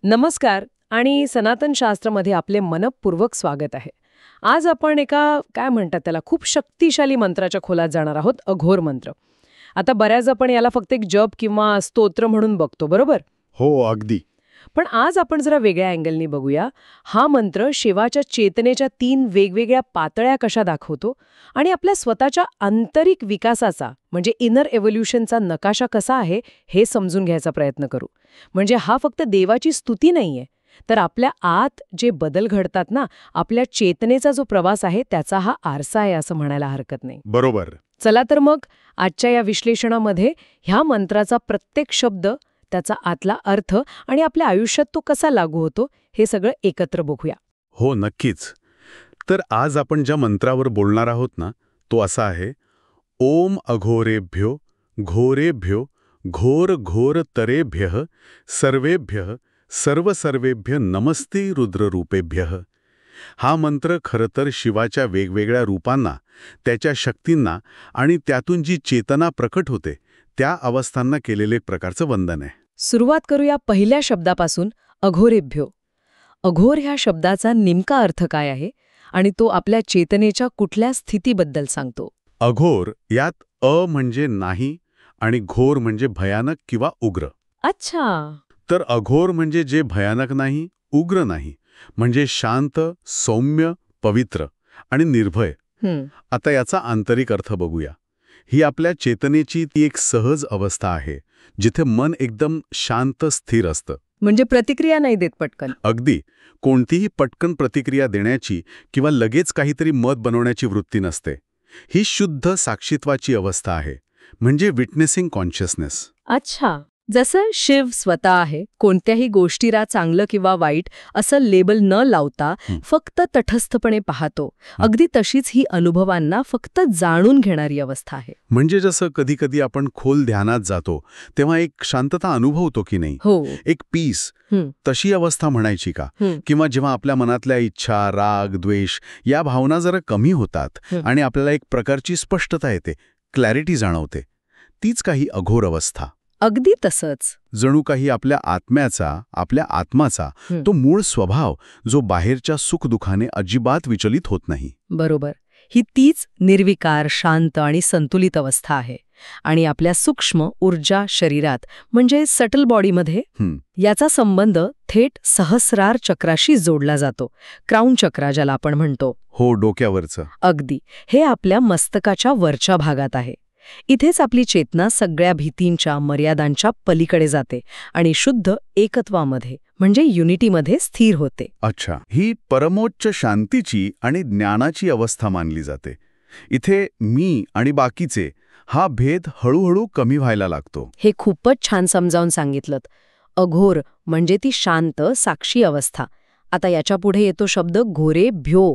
नमस्कार आणि सनातन शास्त्रामध्ये आपले मनपूर्वक स्वागत आहे. आज आपण एका काय म्हणतात त्याला खूप शक्तिशाली मंत्राच्या खोलात जाणार आहोत, अघोर मंत्र. आता बऱ्याच आपण याला फक्त एक जप किंवा स्तोत्र म्हणून बघतो, बरोबर? हो, अगदी. पण आज आपण जरा वेगळ्या अँगलनी बघूया. हा मंत्र शिवाच्या चेतनेच्या 3 वेगवेगळ्या पातळ्या कशा दाखवतो आणि आपल्या स्वतःच्या आंतरिक विकासाचा म्हणजे इनर एव्होल्युशनचा नकाशा कसा आहे हे समजून घ्यायचा प्रयत्न करू. म्हणजे हा फक्त देवाची स्तुती नाहीये, तर आपल्या आत जे बदल घडतात ना, आपल्या चेतनेचा जो प्रवास आहे त्याचा हा आरसा आहे असं म्हणायला हरकत नाही. बरोबर. चला तर मग आजच्या या विश्लेषणामध्ये ह्या मंत्राचा प्रत्येक शब्द, त्याचा आतला अर्थ आणि आपल्या आयुष्यात तो कसा लागू होतो हे सगळं एकत्र बघूया. हो, नक्कीच. तर आज आपण ज्या मंत्रावर बोलणार आहोत ना, तो असा आहे: ओम अघोरेभ्यो घोरेभ्यो घोर घोर तरेभ्यः सर्वेभ्यः सर्वसर्वेभ्य नमस्ते रुद्ररूपेभ्यः. हा मंत्र खरं तर शिवाच्या वेगवेगळ्या रूपांना, त्याच्या शक्तींना आणि त्यातून जी चेतना प्रकट होते त्या अवस्थांना केलेले एक प्रकारचं वंदन आहे. सुरुवात करूया पहिल्या शब्दापासून, अघोरेभ्यो. अघोर ह्या शब्दाचा नेमका अर्थ काय आहे आणि तो आपल्या चेतनेच्या कुठल्या स्थितीबद्दल सांगतो? अघोर यात अ म्हणजे नाही आणि घोर म्हणजे भयानक किंवा उग्र. अच्छा. तर अघोर म्हणजे जे भयानक नाही, उग्र नाही, म्हणजे शांत, सौम्य, पवित्र आणि निर्भय. आता याचा आंतरिक अर्थ बघूया. ही आपल्या चेतनेची ती एक सहज अवस्था आहे जिथे मन एकदम शांत, स्थिर असतं. म्हणजे प्रतिक्रिया नाही देत पटकन. अगदी. कोणतीही पटकन प्रतिक्रिया देण्याची किंवा लगेच काहीतरी मत बनवण्याची वृत्ती नसते. ही शुद्ध साक्षीत्वाची अवस्था आहे, म्हणजे विटनेसिंग कॉन्शियसनेस. अच्छा. जसं शिव स्वतः आहे, कोणत्याही गोष्टीला चांगलं किंवा वाईट असं लेबल न लावता फक्त तटस्थपणे पाहतो, अगदी तशीच ही अनुभवांना फक्त जाणून घेणारी अवस्था आहे. म्हणजे जसं कधी कधी आपण खोल ध्यानात जातो तेव्हा एक शांतता अनुभवतो की नाही, हो, एक पीस, तशी अवस्था म्हणायची का? किंवा जेव्हा आपल्या मनातल्या इच्छा, राग, द्वेष या भावना जरा कमी होतात आणि आपल्याला एक प्रकारची स्पष्टता येते, क्लॅरिटी जाणवते, तीच काही अघोर अवस्था. अगदी तसंच. जणू काही आपल्या आत्म्याचा तो मूळ स्वभाव जो बाहेरच्या सुखदुःखाने अजिबात विचलित होत नाही. बरोबर. ही तीच निर्विकार, शांत आणि संतुलित अवस्था आहे. आणि आपल्या सूक्ष्म ऊर्जा शरीरात म्हणजे सटल बॉडीमध्ये याचा संबंध थेट सहस्रार चक्राशी जोडला जातो. क्राउन चक्रा ज्याला आपण म्हणतो. हो, डोक्यावरचं. अगदी. हे आपल्या मस्तकाच्या वरच्या भागात आहे. इथेच आपली चेतना सगळ्या भीतींच्या, मर्यादांच्या पलीकडे जाते आणि शुद्ध एकत्वामध्ये म्हणजे युनिटीमध्ये स्थिर होते. अच्छा. ही परमोच्च शांतीची आणि ज्ञानाची अवस्था मानली जाते. इथे मी आणि बाकीचे हा भेद हळूहळू कमी व्हायला लागतो. हे खूपच छान समजावून सांगितलं. अघोर म्हणजे ती शांत, साक्षी अवस्था. आता याच्या पुढे येतो शब्द घोरेभ्यो.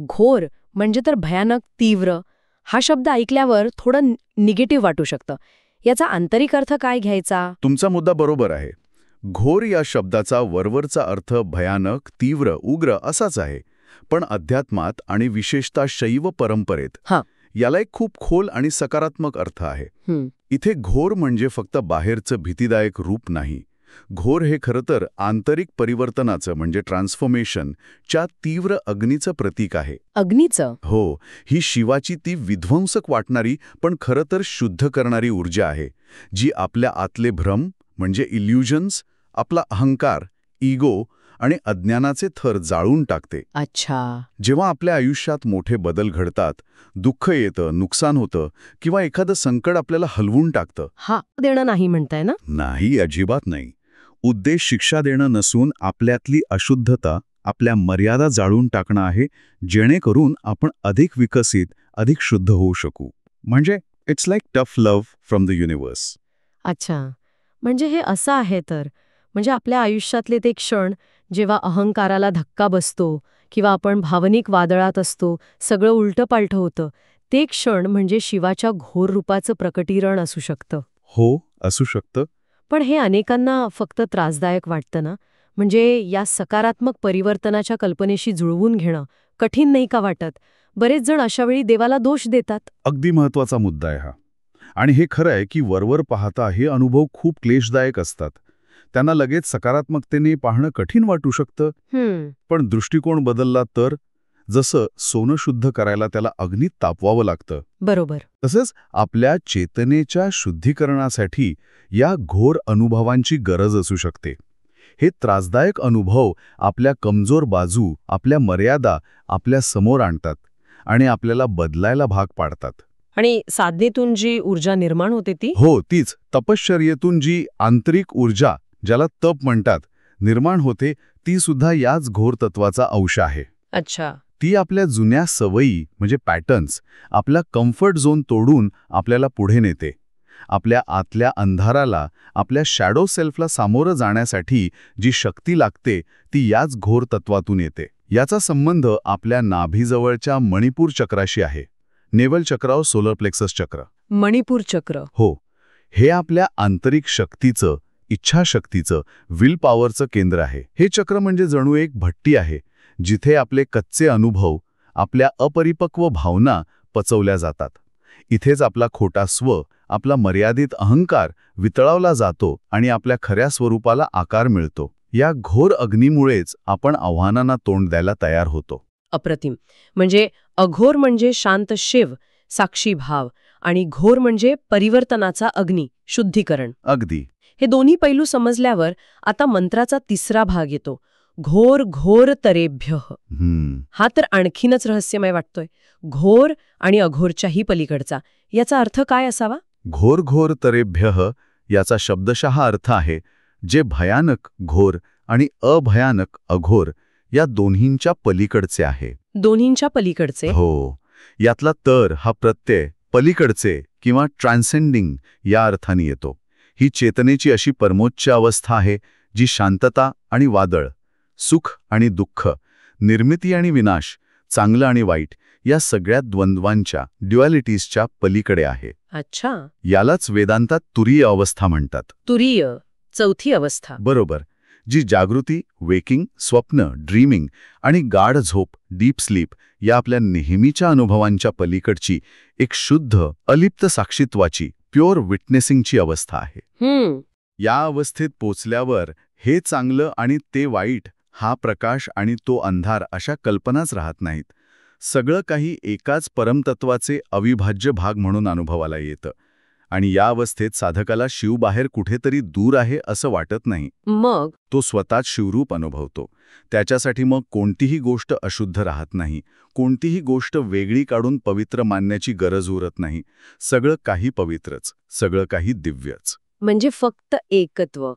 घोर म्हणजे तर भयानक, तीव्र. हा शब्द ऐकल्यावर थोडं निगेटिव्ह वाटू शकतं. याचा आंतरिक अर्थ काय घ्यायचा? तुमचा मुद्दा बरोबर आहे. घोर या शब्दाचा वरवरचा अर्थ भयानक, तीव्र, उग्र असाच आहे. पण अध्यात्मात आणि विशेषतः शैव परंपरेत याला एक खूप खोल आणि सकारात्मक अर्थ आहे. इथे घोर म्हणजे फक्त बाहेरचं भीतीदायक रूप नाही. घोर हे खरं तर आंतरिक परिवर्तनाचं म्हणजे ट्रान्सफॉर्मेशनच्या तीव्र अग्नीचं प्रतीक आहे. अग्नीचं? हो. ही शिवाची ती विध्वंसक वाटणारी पण खरं तर शुद्ध करणारी ऊर्जा आहे, जी आपल्या आतले भ्रम म्हणजे इल्युजन्स, आपला अहंकार, इगो आणि अज्ञानाचे थर जाळून टाकते. अच्छा. जेव्हा आपल्या आयुष्यात मोठे बदल घडतात, दुःख येतं, नुकसान होतं किंवा एखादं संकट आपल्याला हलवून टाकतं, हा देणं नाही म्हणताय ना? नाही, अजिबात नाही. उद्देश शिक्षा देणं नसून आपल्यातली अशुद्धता, आपल्या मर्यादा जाळून टाकणं आहे, जेणेकरून आपण अधिक विकसित, अधिक शुद्ध होऊ शकू. म्हणजे it's like tough love from the universe. अच्छा. म्हणजे हे असं आहे तर म्हणजे आपल्या आयुष्यातले ते क्षण जेव्हा अहंकाराला धक्का बसतो किंवा आपण भावनिक वादळात असतो, सगळं उलटंपालटं होतं, ते क्षण म्हणजे शिवाच्या घोर रूपाचं प्रकटीकरण असू शकतं. हो, असू शकतं. पण हे अनेकांना फक्त त्रासदायक वाटतं ना? म्हणजे या सकारात्मक परिवर्तनाच्या कल्पनेशी जुळवून घेणं कठीण नाही का वाटत? बरेच जण अशावेळी देवाला दोष देतात. अगदी महत्वाचा मुद्दा आहे हा. आणि हे खरं आहे की वरवर पाहता हे अनुभव खूप क्लेशदायक असतात. त्यांना लगेच सकारात्मकतेने पाहणं कठीण वाटू शकतं. पण दृष्टिकोन बदलला तर, जसं सोनं शुद्ध करायला त्याला अग्नीत तापवावं लागतं, बरोबर. तसंच आपल्या चेतनेच्या शुद्धीकरणासाठी या घोर अनुभवांची गरज असू शकते. हे त्रासदायक अनुभव आपल्या कमजोर बाजू, आपल्या मर्यादा आपल्या समोर आणतात आणि आपल्याला बदलायला भाग पाडतात. आणि साधनेतून जी ऊर्जा निर्माण होते ती? हो, तीच. तपश्चर्येतून जी आंतरिक ऊर्जा, ज्याला तप म्हणतात, निर्माण होते, ती सुद्धा याच घोर तत्वाचा अंश आहे. अच्छा. ती आपल्या जुन्या सवयी म्हणजे पॅटर्न्स, आपला कम्फर्ट झोन तोडून आपल्याला पुढे नेते. आपल्या आतल्या अंधाराला, आपल्या शॅडो सेल्फला सामोरं जाण्यासाठी जी शक्ती लागते ती याच घोर तत्वातून येते. याचा संबंध आपल्या नाभीजवळच्या मणिपूर चक्राशी आहे. नेवल चक्र, सोलर प्लेक्सस चक्र. मणिपूर चक्र. हो, हे आपल्या आंतरिक शक्तीचं, इच्छाशक्तीचं, विल पॉवरचं केंद्र आहे. हे चक्र म्हणजे जणू एक भट्टी आहे, जिथे आपले कच्चे अनुभव, आपल्या अपरिपक्व भावना पचवल्या जातात. इथेच आपला खोटा स्व, आपला मर्यादित अहंकार वितळवला जातो आणि आपल्या खऱ्या स्वरूपाला आकार मिळतो. या घोर अग्नीमुळेच आपण आव्हानांना तोंड द्यायला तयार होतो. अप्रतिम. म्हणजे अघोर म्हणजे शांत शिव, साक्षी भाव, आणि घोर म्हणजे परिवर्तनाचा अग्नी, शुद्धीकरण. अगदी. हे दोन्ही पैलू समजल्यावर आता मंत्राचा तिसरा भाग येतो, घोर घोर तरेभ्यः. हा तर आणखीनच रहस्यमय वाटतोय. घोर आणि अघोरच्याही पलीकडचा. याचा अर्थ काय असावा? घोर घोर तरेभ्यः याचा शब्दशः अर्थ आहे जे भयानक घोर आणि अभयानक अघोर या दोन्हींच्या पलीकडचे आहे. दोन्हींच्या पलीकडचे? हो. यातला तर हा प्रत्यय पलीकडचे किंवा ट्रान्सेंडिंग या अर्थाने येतो. ही चेतनेची अशी परमोच्च अवस्था आहे जी शांतता आणि वादळ, सुख आणि दुःख, निर्मिती आणि विनाश, चांगलं आणि वाईट या सगळ्या द्वंद्वांच्या, ड्युअलिटीजच्या पलीकडे आहे. अच्छा. यालाच वेदांतात तुरीय अवस्था म्हणतात. तुरीय, चौथी अवस्था. बरोबर. जी जागृती, वेकिंग, स्वप्न, ड्रीमिंग आणि गाढ झोप, डीप स्लीप या आपल्या नेहमीच्या अनुभवांच्या पलीकडची एक शुद्ध, अलिप्त साक्षीत्वाची, प्युअर विटनेसिंगची अवस्था आहे. या अवस्थेत पोचल्यावर हे चांगलं आणि ते वाईट, हा प्रकाश आणि तो अंधार अशा कल्पनाच राहत नाहीत. सगळं काही एकाच परमतत्वाचे अविभाज्य भाग म्हणून अनुभवाला येतं. आणि या अवस्थेत साधकाला शिव बाहेर कुठेतरी दूर आहे असं वाटत नाही. मग तो स्वतःच शिवरूप अनुभवतो. त्याच्यासाठी मग कोणतीही गोष्ट अशुद्ध राहत नाही, कोणतीही गोष्ट वेगळी काढून पवित्र मानण्याची गरज उरत नाही. सगळं काही पवित्रच, सगळं काही दिव्यच. म्हणजे फक्त एकत्व,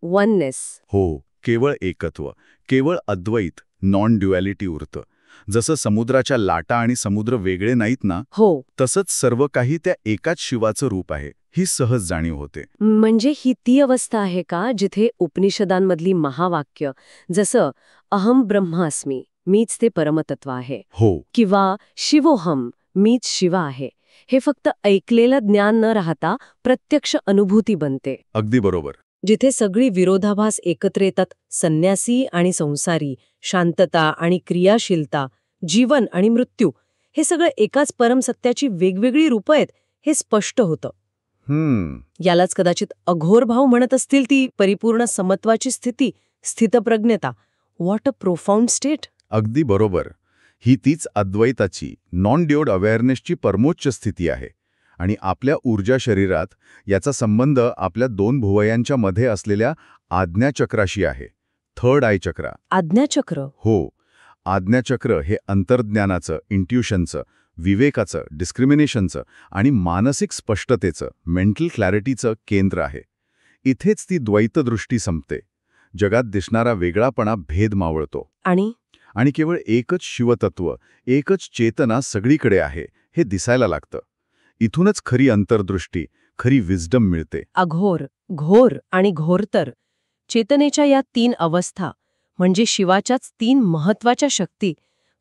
वननेस. हो, केवळ एकत्व, केवळ अद्वैत, नॉन ड्युअलिटी उरतं. जसं समुद्राच्या लाटा आणि समुद्र वेगळे नाहीत ना, हो, तसंच सर्व काही त्या एकाच शिवाचं रूप आहे, ही सहज जाणीव होते. म्हणजे ही ती अवस्था आहे का जिथे उपनिषदांमधली महावाक्य, जसं अहम ब्रह्मास्मी, मीच ते परमतत्व आहे, हो, किंवा शिवोहम, मीच शिव आहे, हे फक्त ऐकलेलं ज्ञान न राहता प्रत्यक्ष अनुभूती बनते. अगदी बरोबर. जिथे सगळी विरोधाभास एकत्र येतात, संन्यासी आणि संसारी, शांतता आणि क्रियाशीलता, जीवन आणि मृत्यू, हे सगळं एकाच परमसत्याची वेगवेगळी रूपं आहेत, हे स्पष्ट होतं. यालाच कदाचित अघोर भाव म्हणत असतील, ती परिपूर्ण समत्वाची स्थिती, स्थितप्रज्ञता. What a profound state. अगदी बरोबर. ही तीच अद्वैताची, नॉन ड्युअल अवेअरनेसची परमोच्च स्थिती आहे. आणि आपल्या ऊर्जा शरीरात याचा संबंध आपल्या दोन भुवयांच्या मध्ये असलेल्या आज्ञाचक्राशी आहे. थर्ड आय चक्र. आज्ञाचक्र? हो. आज्ञाचक्र हे अंतर्ज्ञानाचं, इंट्युशनचं, विवेकाचं, डिस्क्रिमिनेशनचं आणि मानसिक स्पष्टतेचं, मेंटल क्लॅरिटीचं केंद्र आहे. इथेच ती द्वैतदृष्टी संपते. जगात दिसणारा वेगळापणा भेद मावळतो. आणि केवळ एकच शिवतत्व, एकच चेतना सगळीकडे आहे, हे दिसायला लागतं. इथूनच खरी अंतर्दृष्टी, खरी विजडम मिळते. अघोर, घोर आणि घोरतर, चेतनेच्या या तीन अवस्था म्हणजे शिवाच्याच तीन महत्वाच्या शक्ती,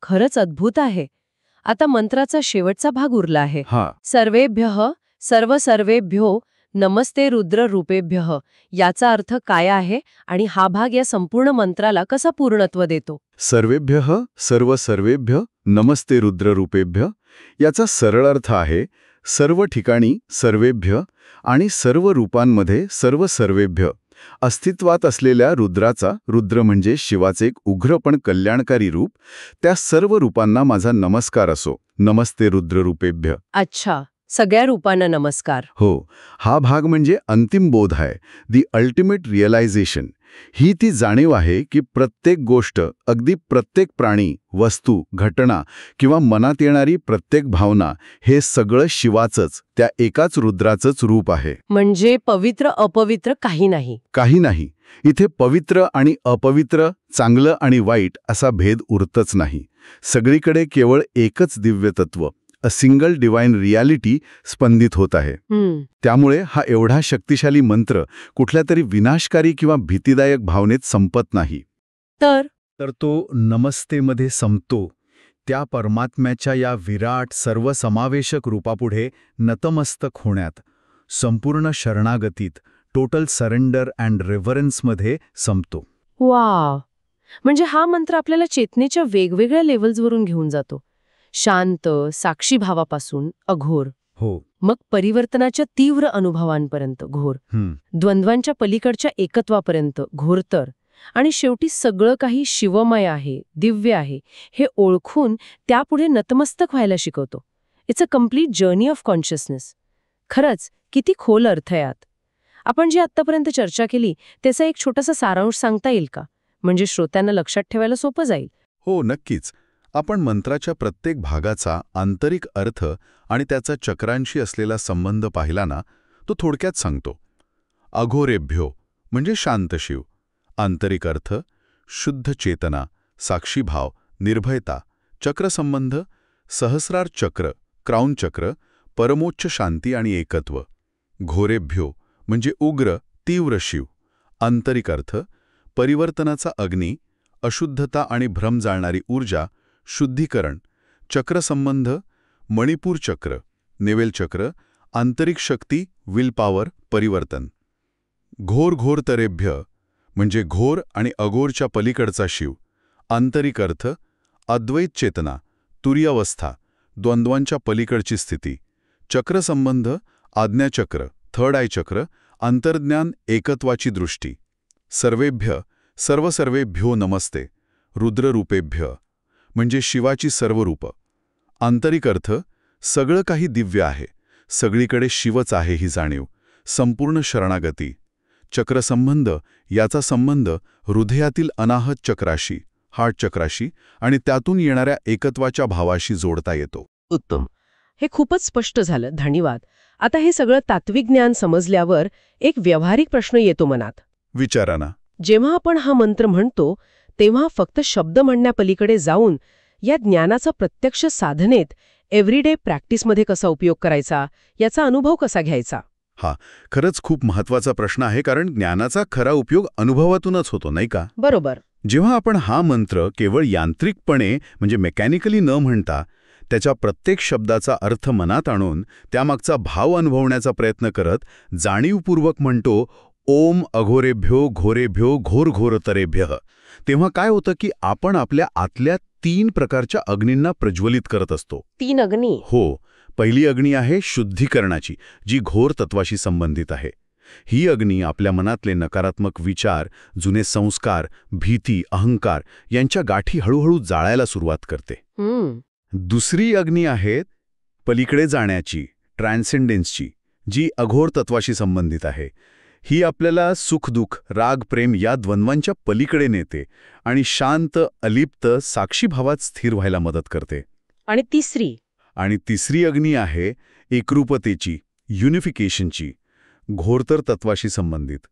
खरंच अद्भुत आहे. आता मंत्राचा शेवटचा भाग उरला आहे. सर्वेभ्यः, सर्व सर्वेभ्यो नमस्ते रुद्र रूपेभ्यः. याचा अर्थ काय आहे आणि हा भाग या संपूर्ण मंत्राला कसा पूर्णत्व देतो? सर्वेभ्यः, सर्व सर्वेभ्य नमस्ते रुद्र रूपेभ्य याचा सरळ अर्थ आहे सर्व ठिकाणी सर्वेभ्य आणि सर्व रूपांमध्ये सर्व सर्वेभ्य, अस्तित्वात असलेल्या रुद्राचा, रुद्र म्हणजे शिवाचे एक उग्र पण कल्याणकारी रूप, त्या सर्व रूपांना माझा नमस्कार असो. नमस्ते रुद्ररूपेभ्य. अच्छा, सगळ्या रूपांना नमस्कार. हो, हा भाग म्हणजे अंतिम बोध आहे, दी अल्टिमेट रिअलायझेशन. ही ती जाणीव आहे की प्रत्येक गोष्ट, अगदी प्रत्येक प्राणी, वस्तू, घटना किंवा मनात येणारी प्रत्येक भावना हे सगळं शिवाचंच, त्या एकाच रुद्राचंच रूप आहे. म्हणजे पवित्र अपवित्र काही नाही. काही नाही. इथे पवित्र आणि अपवित्र, चांगलं आणि वाईट असा भेद उरतच नाही. सगळीकडे केवळ एकच दिव्य तत्व, अ सिंगल डिवाइन रियालिटी स्पंदित होत आहे. त्यामुळे हा एवढा शक्तिशाली मंत्र कुठल्या तरी विनाशकारी किंवा भीतीदायक भावनेत संपत नाही. तर तो नमस्तेमध्ये संपतो. त्या परमात्म्याच्या या विराट सर्वसमावेशक रूपापुढे नतमस्तक होण्यात, संपूर्ण शरणागतीत, टोटल सरेंडर अँड रेव्हरन्समध्ये संपतो. वा, म्हणजे हा मंत्र आपल्याला चेतनेच्या वेगवेगळ्या लेव्हल्सवरून घेऊन जातो. शांत, साक्षी भावापासून अघोर, हो, मग परिवर्तनाच्या तीव्र अनुभवांपर्यंत घोर, द्वंद्वांच्या पलीकडच्या एकत्वापर्यंत घोरतर, आणि शेवटी सगळं काही शिवमय आहे, दिव्य आहे, हे ओळखून त्यापुढे नतमस्तक व्हायला शिकवतो. It's a complete journey of consciousness. खरंच किती खोल अर्थ यात. आपण जी आत्तापर्यंत चर्चा केली त्याचा एक छोटासा सारांश सांगता येईल का? म्हणजे श्रोत्यांना लक्षात ठेवायला सोपं जाईल. हो, नक्कीच. आपण मंत्राच्या प्रत्येक भागाचा आंतरिक अर्थ आणि त्याचा चक्रांशी असलेला संबंध पाहिला ना, तो थोडक्यात सांगतो. अघोरेभ्यो म्हणजे शांत शिव. आंतरिक अर्थ शुद्ध चेतना, साक्षीभाव, निर्भयता. चक्रसंबंध सहस्रार चक्र, क्राउन चक्र, परमोच्च शांती आणि एकत्व. घोरेभ्यो म्हणजे उग्र, तीव्र शिव. आंतरिक अर्थ परिवर्तनाचा अग्नी, अशुद्धता आणि भ्रम जाळणारी ऊर्जा, शुद्धीकरण. चक्रसंबंध मणिपूर चक्र, नेवेल चक्र, आंतरिक शक्ती, विल पॉवर, परिवर्तन. घोरतरेभ्य म्हणजे घोर आणि अघोरच्या पलीकडचा शिव. आंतरिक अर्थ अद्वैत चेतना, तुर्यावस्था, द्वंद्वांच्या पलीकडची स्थिती. चक्रसंबंध आज्ञाचक्र, थर्ड आय चक्र, अंतर्ज्ञान, एकत्वाची दृष्टी. सर्वेभ्य सर्वेभ्यो नमस्ते रुद्ररूपेभ्य म्हणजे शिवाची सर्व रूप. आंतरिक अर्थ सगळं काही दिव्य आहे, सगळीकडे शिवच आहे ही जाणीव, संपूर्ण शरणागती. चक्रसंबंध याचा संबंध हृदयातील अनाहत चक्राशी, हार्ट चक्राशी आणि त्यातून येणाऱ्या एकत्वाच्या भावाशी जोडता येतो. उत्तम. हे खूपच स्पष्ट झालं, धन्यवाद. आता हे सगळं तात्विक ज्ञान समजल्यावर एक व्यावहारिक प्रश्न येतो मनात. विचारा ना. जेव्हा आपण हा मंत्र म्हणतो तेव्हा फक्त शब्द म्हणण्यापलीकडे जाऊन या ज्ञानाचा प्रत्यक्ष साधनेत, एव्हरीडे प्रॅक्टिसमध्ये कसा उपयोग करायचा, याचा अनुभव कसा घ्यायचा? हा खरंच खूप महत्वाचा प्रश्न आहे, कारण ज्ञानाचा खरा उपयोग अनुभवातूनच होतो, नाही का? बरोबर. जेव्हा आपण हा मंत्र केवळ यांत्रिकपणे म्हणजे मेकॅनिकली न म्हणता त्याच्या प्रत्येक शब्दाचा अर्थ मनात आणून त्यामागचा भाव अनुभवण्याचा प्रयत्न करत जाणीवपूर्वक म्हणतो, ओम अघोरेभ्यो घोरेभ्यो घोरतरेभ्य, तेव्हा काय होतं की आपण आपल्या आतल्या 3 प्रकारच्या अग्नींना प्रज्वलित करत असतो. 3 अग्नी? हो. पहिली अग्नी आहे शुद्धीकरणाची, जी घोर तत्वाशी संबंधित आहे. ही अग्नी आपल्या मनातले नकारात्मक विचार, जुने संस्कार, भीती, अहंकार यांच्या गाठी हळूहळू जाळायला सुरुवात करते. दुसरी अग्नी आहे पलीकडे जाण्याची, ट्रान्सेंडेन्सची, जी अघोर तत्वाशी संबंधित आहे. ही आपल्याला सुख-दुःख, राग-प्रेम या द्वंद्वांच्या पलीकडे नेते आणि शांत, अलिप्त, साक्षीभावात स्थिर व्हायला मदत करते. आणि तिसरी अग्नी आहे एकरूपतेची, युनिफिकेशनची, घोरतर तत्वाशी संबंधित.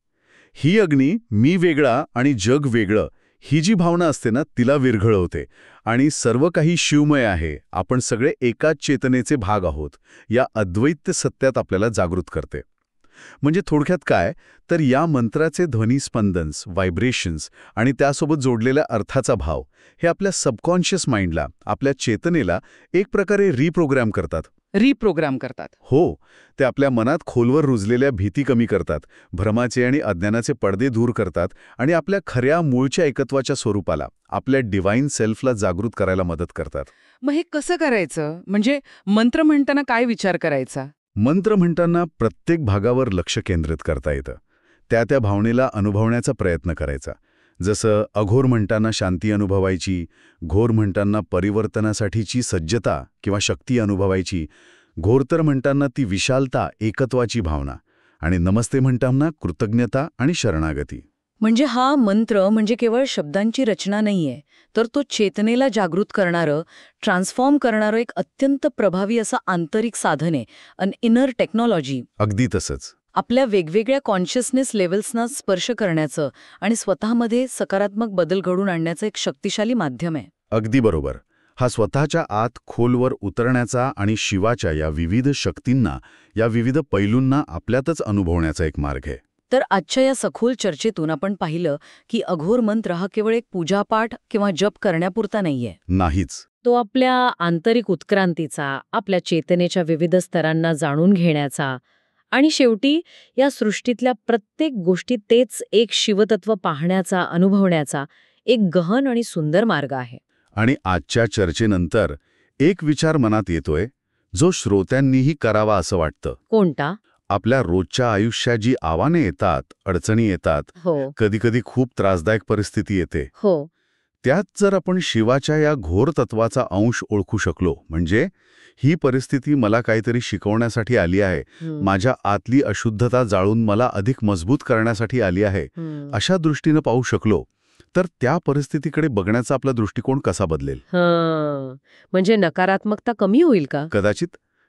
ही अग्नी मी वेगळा आणि जग वेगळं ही जी भावना असते ना, तिला विरघळवते आणि सर्व काही शिवमय आहे, आपण सगळे एकाच चेतनेचे भाग आहोत, या अद्वैत सत्यात आपल्याला जागृत करते. म्हणजे थोडक्यात काय तर या मंत्राचे ध्वनिस्पंदन्स, व्हायब्रेशन्स आणि त्यासोबत जोडलेल्या अर्थाचा भाव हे आपल्या सबकॉन्शियस माइंडला, आपल्या चेतनेला एक प्रकारे रिप्रोग्राम करतात. हो, ते आपल्या मनात खोलवर रुजलेल्या भीती कमी करतात, भ्रमाचे आणि अज्ञानाचे पडदे दूर करतात आणि आपल्या खऱ्या मूळच्या एकत्वाच्या स्वरूपाला, आपल्या डिवाइन सेल्फला जागृत करायला मदत करतात. मग हे कसं करायचं? म्हणजे मंत्र म्हणताना काय विचार करायचा? मंत्र म्हणताना प्रत्येक भागावर लक्ष केंद्रित करता येतं. त्या भावनेला अनुभवण्याचा प्रयत्न करायचा. जसं अघोर म्हणताना शांती अनुभवायची, घोर म्हणताना परिवर्तनासाठीची सज्जता किंवा शक्ती अनुभवायची, घोरतर म्हणताना ती विशालता, एकत्वाची भावना, आणि नमस्ते म्हणताना कृतज्ञता आणि शरणागती. म्हणजे हा मंत्र म्हणजे केवळ शब्दांची रचना नाहीये, तर तो चेतनेला जागृत करणारं, ट्रान्सफॉर्म करणारं एक अत्यंत प्रभावी असं आंतरिक साधन आहे, अन इनर टेक्नॉलॉजी. अगदी तसंच. आपल्या वेगवेगळ्या कॉन्शियसनेस लेव्हल्सना स्पर्श करण्याचं आणि स्वतःमध्ये सकारात्मक बदल घडवून आणण्याचं एक शक्तिशाली माध्यम आहे. अगदी बरोबर. हा स्वतःच्या आत खोलवर उतरण्याचा आणि शिवाच्या या विविध शक्तींना, या विविध पैलूंना आपल्यातच अनुभवण्याचा एक मार्ग आहे. तर आजच्या या सखोल चर्चेतून आपण पाहिलं की अघोर मंत्र हा केवळ एक पूजापाठ किंवा जप करण्यापुरता नाहीये. नाहीच. तो आपल्या आंतरिक उत्क्रांतीचा, आपल्या चेतनेच्या विविध स्तरांना जाणून घेण्याचा आणि शेवटी या सृष्टीतल्या प्रत्येक गोष्टी तेच एक शिवतत्व पाहण्याचा, अनुभवण्याचा एक गहन आणि सुंदर मार्ग आहे. आणि आजच्या चर्चेनंतर एक विचार मनात येतोय, जो श्रोत्यांनीही करावा असं वाटतं. कोणता? आपल्या रोजच्या आयुष्यात जी आव्हाने येतात, अडचणी येतात, हो कधीकधी खूप त्रासदायक परिस्थिती येते, हो त्यात जर आपण शिवाच्या या घोर तत्वाचा अंश ओळखू शकलो, म्हणजे ही परिस्थिती मला काहीतरी शिकवण्यासाठी आली आहे, माझ्या आतली अशुद्धता जाळून मला अधिक मजबूत करण्यासाठी आली आहे, अशा दृष्टीनं पाहू शकलो, तर त्या परिस्थितीकडे बघण्याचा आपला दृष्टिकोन कसा बदलेल? म्हणजे नकारात्मकता कमी होईल का?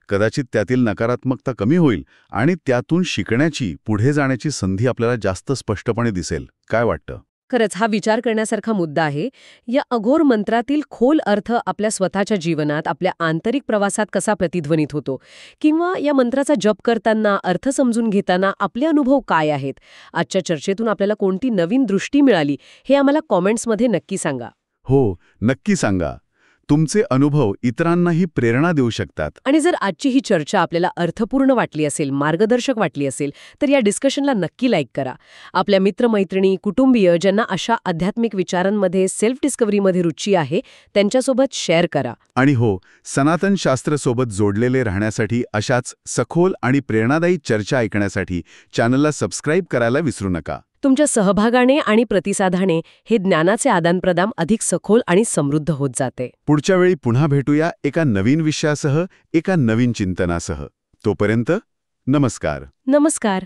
कदाचित त्यातील नकारात्मकता कमी होईल आणि त्यातून शिकण्याची, पुढे जाण्याची संधी आपल्याला जास्त स्पष्टपणे दिसेल. काय वाटतं? खरंच हा विचार करण्यासारखा मुद्दा आहे. या अघोर मंत्रातील खोल अर्थ आपल्या स्वतःच्या जीवनात, आपल्या आंतरिक प्रवासात कसा प्रतिध्वनित होतो, किंवा या मंत्राचा जप करताना, अर्थ समजून घेताना आपले अनुभव काय आहेत? आजच्या चर्चेतून आपल्याला कोणती नवीन दृष्टी मिळाली हे आम्हाला कॉमेंट्समध्ये नक्की सांगा. हो, नक्की सांगा. तुमचे अनुभव इतरांनाही प्रेरणा देऊ शकतात. आणि जर आजची ही चर्चा आपल्याला अर्थपूर्ण वाटली असेल, मार्गदर्शक वाटली असेल, तर या डिस्कशनला नक्की लाईक करा. आपल्या मित्रमैत्रिणी, कुटुंबीय ज्यांना अशा आध्यात्मिक विचारांमध्ये, सेल्फ डिस्कव्हरीमध्ये रुची आहे, त्यांच्यासोबत शेअर करा. आणि हो, सनातन शास्त्रसोबत जोडलेले राहण्यासाठी, अशाच सखोल आणि प्रेरणादायी चर्चा ऐकण्यासाठी चॅनलला सबस्क्राईब करायला विसरू नका. तुमच्या सहभागाने आणि प्रतिसादाने हे ज्ञानाचे आदानप्रदान अधिक सखोल आणि समृद्ध होत जाते. पुढच्या वेळी पुन्हा भेटूया एका नवीन विषयासह, एका नवीन चिंतनासह. तोपर्यंत नमस्कार. नमस्कार.